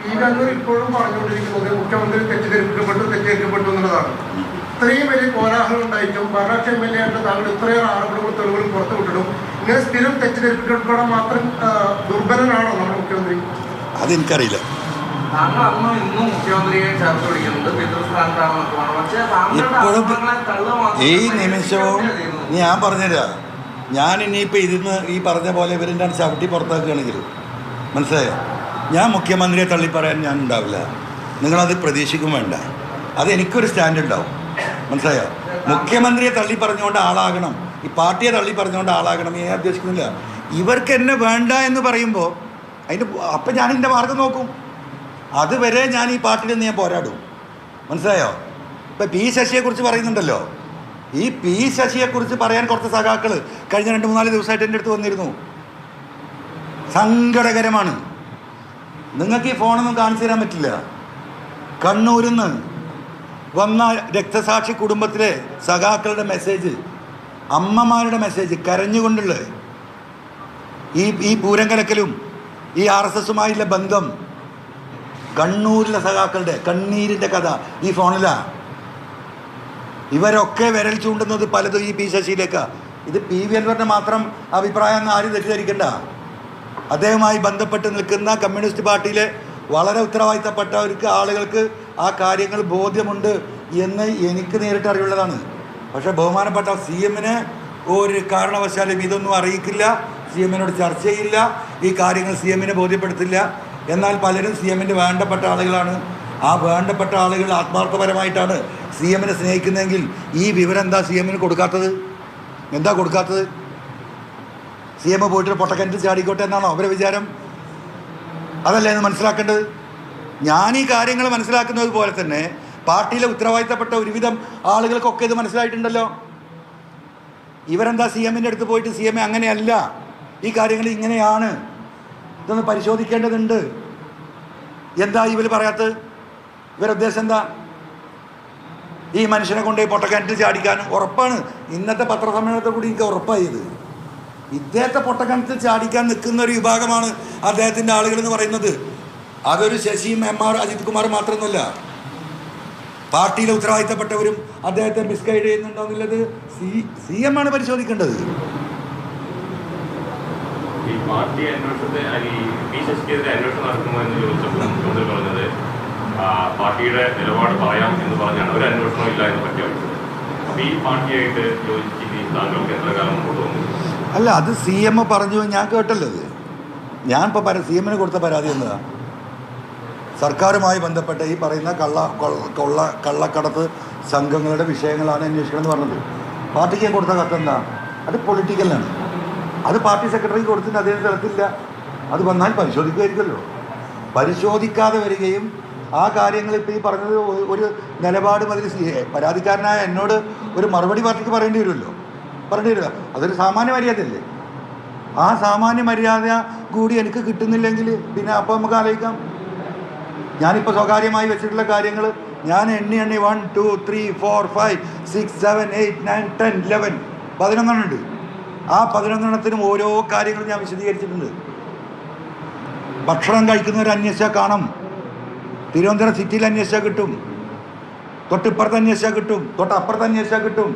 ഈ രംഗം ഇപ്പോഴും പറഞ്ഞുകൊണ്ടിരിക്കുന്നത് മുഖ്യമന്ത്രി തെറ്റിദ്ധരിക്കപ്പെട്ടു എന്നുള്ളതാണ്. ഇത്രയും വലിയ കോലാഹലം ഉണ്ടായിട്ടും ഭരണപക്ഷ എം എൽ എ ആയിട്ട് താങ്കൾ ഇത്രയേറെ ആരോപണങ്ങൾ തെളിവുകൾ പുറത്തു വിട്ടിടും ഇങ്ങനെ സ്ഥിരം തെറ്റിദ്ധരിക്കപ്പെടാൻ മാത്രം ദുർബലനാണോ നമ്മുടെ മുഖ്യമന്ത്രി? അതെനിക്കറിയില്ല. ഇപ്പോഴും ഈ നിമിഷവും ഞാൻ പറഞ്ഞുതരാം. ഞാൻ ഇനിയിപ്പോൾ ഇതിന്ന് ഈ പറഞ്ഞ പോലെ ഇവരെന്താണ് ചവിട്ടി പുറത്താക്കുകയാണെങ്കിൽ മനസ്സിലായോ, ഞാൻ മുഖ്യമന്ത്രിയെ തള്ളിപ്പറയാൻ ഞാൻ ഉണ്ടാവില്ല. നിങ്ങളത് പ്രതീക്ഷിക്കും വേണ്ട. അത് എനിക്കൊരു സ്റ്റാൻഡ് ഉണ്ടാവും. മനസ്സിലായോ? മുഖ്യമന്ത്രിയെ തള്ളി പറഞ്ഞുകൊണ്ട് ആളാകണം, ഈ പാർട്ടിയെ തള്ളി പറഞ്ഞുകൊണ്ട് ആളാകണം ഞാൻ ഉദ്ദേശിക്കുന്നില്ല. ഇവർക്ക് എന്നെ വേണ്ട എന്ന് പറയുമ്പോൾ അപ്പം ഞാൻ എൻ്റെ മാർഗം നോക്കും. അതുവരെ ഞാൻ ഈ പാർട്ടിയിൽ നിന്ന് ഞാൻ പോരാടും. മനസ്സിലായോ? ഇപ്പം പി ശശിയെക്കുറിച്ച് പറയുന്നുണ്ടല്ലോ, ഈ പി ശശിയെക്കുറിച്ച് പറയാൻ കുറച്ച് സഖാക്കൾ കഴിഞ്ഞ 2-3 ദിവസമായിട്ട് എൻ്റെ അടുത്ത് വന്നിരുന്നു. സങ്കടകരമാണ്. നിങ്ങൾക്ക് ഈ ഫോണൊന്നും കാണിച്ചു തരാൻ പറ്റില്ല. കണ്ണൂരിൽ നിന്ന് വന്ന രക്തസാക്ഷി കുടുംബത്തിലെ സഖാക്കളുടെ മെസ്സേജ്, അമ്മമാരുടെ മെസ്സേജ്, കരഞ്ഞുകൊണ്ടുള്ള ഈ പൂരം കലക്കലും ഈ RSSുമായുള്ള ബന്ധം, കണ്ണൂരിലെ സഖാക്കളുടെ കണ്ണീരിൻ്റെ കഥ ഈ ഫോണിലാണ്. ഇവരൊക്കെ വിരൽ ചൂണ്ടുന്നത് പലതും ഈ പി ശശിയിലേക്കാണ്. ഇത് PV അൻവറിൻ്റെ മാത്രം അഭിപ്രായം എന്ന് ആരും തെറ്റിദ്ധരിക്കണ്ട. അദ്ദേഹവുമായി ബന്ധപ്പെട്ട് നിൽക്കുന്ന കമ്മ്യൂണിസ്റ്റ് പാർട്ടിയിലെ വളരെ ഉത്തരവാദിത്തപ്പെട്ടവർക്ക്, ആളുകൾക്ക് ആ കാര്യങ്ങൾ ബോധ്യമുണ്ട് എന്ന് എനിക്ക് നേരിട്ട് അറിവുള്ളതാണ്. പക്ഷേ ബഹുമാനപ്പെട്ട CM-നെ ഒരു കാരണവശാലും ഇതൊന്നും അറിയിക്കില്ല, CM-നോട് ചർച്ച ചെയ്യില്ല, ഈ കാര്യങ്ങൾ CM-നെ ബോധ്യപ്പെടുത്തില്ല. എന്നാൽ പലരും CM-ൻ്റെ വേണ്ടപ്പെട്ട ആളുകളാണ്. ആ വേണ്ടപ്പെട്ട ആളുകൾ ആത്മാർത്ഥപരമായിട്ടാണ് CM-നെ സ്നേഹിക്കുന്നതെങ്കിൽ ഈ വിവരം എന്താ CM-ന് കൊടുക്കാത്തത്? എന്താ കൊടുക്കാത്തത്? CM പോയിട്ട് പൊട്ടക്കിണറ്റിൽ ചാടിക്കോട്ടെ എന്നാണോ അവരെ വിചാരം? അതല്ലേ എന്ന് മനസ്സിലാക്കേണ്ടത്. ഞാൻ ഈ കാര്യങ്ങൾ മനസ്സിലാക്കുന്നത് പോലെ തന്നെ പാർട്ടിയിലെ ഉത്തരവാദിത്തപ്പെട്ട ഒരുവിധം ആളുകൾക്കൊക്കെ ഇത് മനസ്സിലായിട്ടുണ്ടല്ലോ. ഇവരെന്താ CM-ൻ്റെ അടുത്ത് പോയിട്ട് CM അങ്ങനെയല്ല, ഈ കാര്യങ്ങൾ ഇങ്ങനെയാണ്, ഇതൊന്ന് പരിശോധിക്കേണ്ടതുണ്ട്, എന്താ ഇവർ പറയാത്തത്? ഇവരുദ്ദേശം എന്താ? ഈ മനുഷ്യനെ കൊണ്ട് പൊട്ടക്കിണറ്റിൽ ചാടിക്കാൻ ഉറപ്പാണ്. ഇന്നത്തെ പത്രസമ്മേളനത്തെ കൂടി എനിക്ക് ഉറപ്പായത് ഇദ്ദേഹത്തെ പൊട്ടക്കിണറ്റിൽ ചാടിക്കാൻ നിൽക്കുന്ന ഒരു വിഭാഗമാണ് അദ്ദേഹത്തിൻ്റെ ആളുകൾ എന്ന് പറയുന്നത്. അതൊരു ശശിയും MR അജിത് കുമാർ മാത്രമൊന്നുമല്ല, പാർട്ടിയിലെ ഉത്തരവാദിത്തപ്പെട്ടവരും അദ്ദേഹത്തെ മിസ്ഗൈഡ് ചെയ്യുന്നുണ്ടോ എന്നുള്ളത് CM ആണ് പരിശോധിക്കേണ്ടത്. ഈ പാർട്ടി അന്വേഷണത്തെ പി ശശിക്കെതിരെ അന്വേഷണം നടത്തുമോ എന്ന് ചോദിച്ചപ്പോൾ മുഖ്യമന്ത്രി പറഞ്ഞത് പാർട്ടിയുടെ നിലപാട് പറയാം എന്ന് പറഞ്ഞാണ്, ഒരു അന്വേഷണം ഇല്ല എന്ന് പ്രഖ്യാപിച്ചത്. അപ്പോൾ ഈ പാർട്ടിയായിട്ട് യോജിച്ചിട്ട് താങ്കൾക്ക് എത്ര കാലം മുമ്പോട്ട് വന്നു? അല്ല, അത് CM പറഞ്ഞു, ഞാൻ കേട്ടല്ലോ. അത് ഞാൻ ഇപ്പോൾ CM-ന് കൊടുത്ത പരാതി എന്താ? സർക്കാരുമായി ബന്ധപ്പെട്ട ഈ പറയുന്ന കള്ളക്കടത്ത് സംഘങ്ങളുടെ വിഷയങ്ങളാണ് അന്വേഷിക്കണം എന്ന് പറഞ്ഞത്. പാർട്ടിക്ക് കൊടുത്ത കത്തെന്താ? അത് പൊളിറ്റിക്കലാണ്. അത് പാർട്ടി സെക്രട്ടറിക്ക് കൊടുത്തിട്ട് അദ്ദേഹം തരത്തില്ല. അത് വന്നാൽ പരിശോധിക്കുമായിരിക്കുമല്ലോ. പരിശോധിക്കാതെ വരികയും ആ കാര്യങ്ങൾ ഇപ്പോൾ ഈ പറഞ്ഞത് ഒരു നിലപാട് മതിൽ പരാതിക്കാരനായ എന്നോട് ഒരു മറുപടി പാർട്ടിക്ക് പറയേണ്ടി വരുമല്ലോ. പറയേണ്ടി വരിക അതൊരു സാമാന്യ മര്യാദയല്ലേ? ആ സാമാന്യ മര്യാദ കൂടി എനിക്ക് കിട്ടുന്നില്ലെങ്കിൽ പിന്നെ അപ്പോൾ നമുക്ക് ആലോചിക്കാം. ഞാനിപ്പോൾ സ്വകാര്യമായി വെച്ചിട്ടുള്ള കാര്യങ്ങൾ ഞാൻ എണ്ണി 1 2 3 4 5 6 7 8 9 10 11 11 ആ 11 ഓരോ കാര്യങ്ങളും ഞാൻ വിശദീകരിച്ചിട്ടുണ്ട്. ഭക്ഷണം കഴിക്കുന്നവർ അന്വേഷിച്ചാൽ കാണും. തിരുവനന്തപുരം സിറ്റിയിൽ അന്വേഷിച്ചാൽ കിട്ടും, തൊട്ടിപ്പുറത്ത് അന്വേഷിച്ചാൽ കിട്ടും, തൊട്ടപ്പുറത്ത് അന്വേഷിച്ചാൽ കിട്ടും.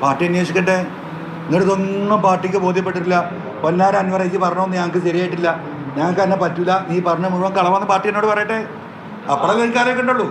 പാർട്ടി അന്വേഷിക്കട്ടെ. എന്നിട്ടൊന്നും പാർട്ടിക്ക് ബോധ്യപ്പെട്ടിട്ടില്ല. പൊന്നാര അൻവറേജ് പറഞ്ഞോന്ന് ഞങ്ങൾക്ക് ശരിയായിട്ടില്ല, ഞങ്ങൾക്ക് തന്നെ പറ്റില്ല, നീ പറഞ്ഞ മുഴുവൻ കളവെന്ന് പാർട്ടി എന്നോട് പറയട്ടെ. അപ്പോഴേ എനിക്കറിയൊക്കെ ഉണ്ടുള്ളൂ.